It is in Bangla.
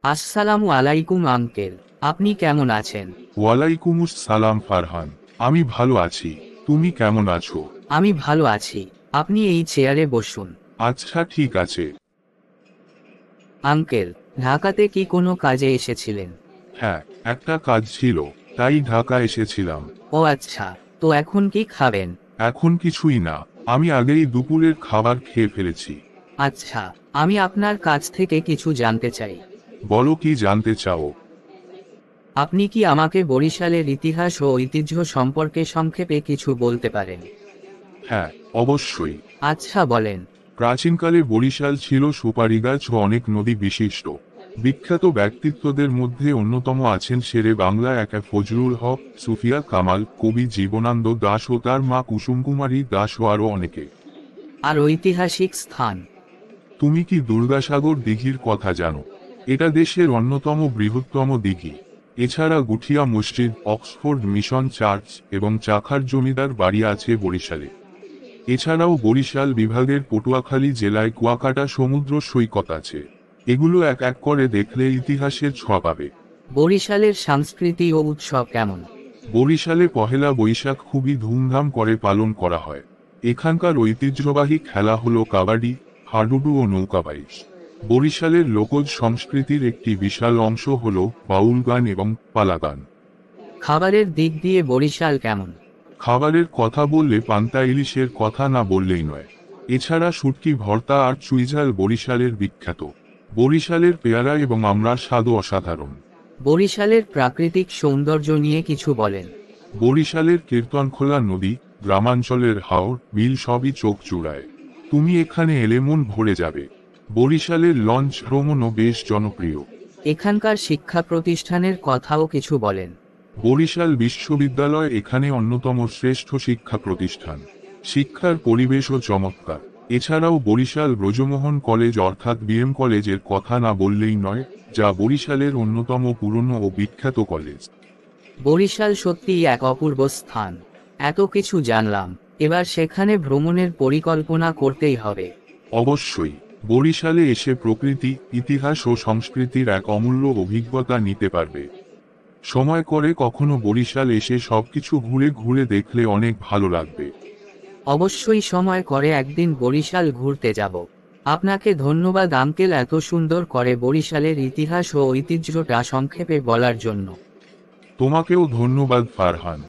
আসসালামু আলাইকুম আঙ্কেল, আপনি কেমন আছেন? ওয়ালাইকুমুস সালাম ফারহান। আমি ভালো আছি। তুমি কেমন আছো? আমি ভালো আছি। আপনি এই চেয়ারে বসুন। আচ্ছা, ঠিক আছে। আঙ্কেল, ঢাকাতে কি কোনো কাজে এসেছিলেন? হ্যাঁ, একটা কাজ ছিল, তাই ঢাকা এসেছিলাম। ও আচ্ছা, তো এখন কি খাবেন? এখন কিছুই না, আমি আগেই দুপুরের খাবার খেয়ে ফেলেছি। আচ্ছা, আমি আপনার কাছ থেকে কিছু জানতে চাই। বলো, কি জানতে চাও? আপনি কি আমাকে বরিশালের ইতিহাস ও ঐতিহ্য সম্পর্কে সংক্ষেপে কিছু বলতে পারেন? হ্যাঁ, অবশ্যই। আচ্ছা, বলেন। প্রাচীনকালে বরিশাল ছিল সুপারি গাছ ও অনেক নদী বিশিষ্ট। বিখ্যাত ব্যক্তিত্বদের মধ্যে অন্যতম আছেন শেরে বাংলা একা ফজলুল হক, সুফিয়া কামাল, কবি জীবনানন্দ দাশ ও তার মা কুসুমকুমারী দাশ ও আরও অনেকে। আর ঐতিহাসিক স্থান? তুমি কি দুর্গাসাগর দিঘির কথা জানো? এটা দেশের অন্যতম বৃহত্তম দিঘি। এছাড়া গুঠিয়া মসজিদ, অক্সফোর্ড মিশন চার্চ এবং চাখার জমিদার বাড়ি আছে বরিশালে। এছাড়াও বরিশাল বিভাগের পটুয়াখালী জেলায় কুয়াকাটা সমুদ্র সৈকত আছে। এগুলো এক এক করে দেখলে ইতিহাসের ছোঁয়া পাবে। বরিশালের সংস্কৃতি ও উৎসব কেমন? বরিশালে পহেলা বৈশাখ খুবই ধুমধাম করে পালন করা হয়। এখানকার ঐতিহ্যবাহী খেলা হলো কাবাডি, হাডুডু ও নৌকাবাইশ। বরিশালের লোকজ সংস্কৃতির একটি বিশাল অংশ হলো বাউল গান এবং পালা গান। খাবারের দিক দিয়ে বরিশাল কেমন? খাবারের কথা বললে পান্তা ইলিশের কথা না বললেই নয়। এছাড়া শুটকি ভর্তা আর চুইঝাল বরিশালের বিখ্যাত। বরিশালের পেয়ারা এবং আমড়ার স্বাদও অসাধারণ। বরিশালের প্রাকৃতিক সৌন্দর্য নিয়ে কিছু বলেন। বরিশালের কীর্তনখোলা নদী, গ্রামাঞ্চলের হাওর, বিল সবই চোখ জুড়ায়। তুমি এখানে এলে মন ভরে যাবে। বরিশালের লঞ্চ ভ্রমণও বেশ জনপ্রিয়। এখানকার শিক্ষা প্রতিষ্ঠানের কথাও কিছু বলেন। বরিশাল বিশ্ববিদ্যালয় এখানে অন্যতম শ্রেষ্ঠ শিক্ষা প্রতিষ্ঠান। শিক্ষার পরিবেশও চমৎকার। এছাড়াও বরিশাল ব্রজমোহন কলেজ অর্থাৎ বিএম কলেজের কথা না বললেই নয়, যা বরিশালের অন্যতম পুরনো ও বিখ্যাত কলেজ। বরিশাল সত্যিই এক অপূর্ব স্থান। এত কিছু জানলাম, এবার সেখানে ভ্রমণের পরিকল্পনা করতেই হবে। অবশ্যই। বরিশালে এসে প্রকৃতি, ইতিহাস ও সংস্কৃতির এক অমূল্য অভিজ্ঞতা নিতে পারবে। সময় করে কখনো বরিশাল এসে সবকিছু ঘুরে ঘুরে দেখলে অনেক ভালো লাগবে। অবশ্যই সময় করে একদিন বরিশাল ঘুরতে যাব। আপনাকে ধন্যবাদ আঙ্কেল, এত সুন্দর করে বরিশালের ইতিহাস ও ঐতিহ্যটা সংক্ষেপে বলার জন্য। তোমাকেও ধন্যবাদ ফারহান।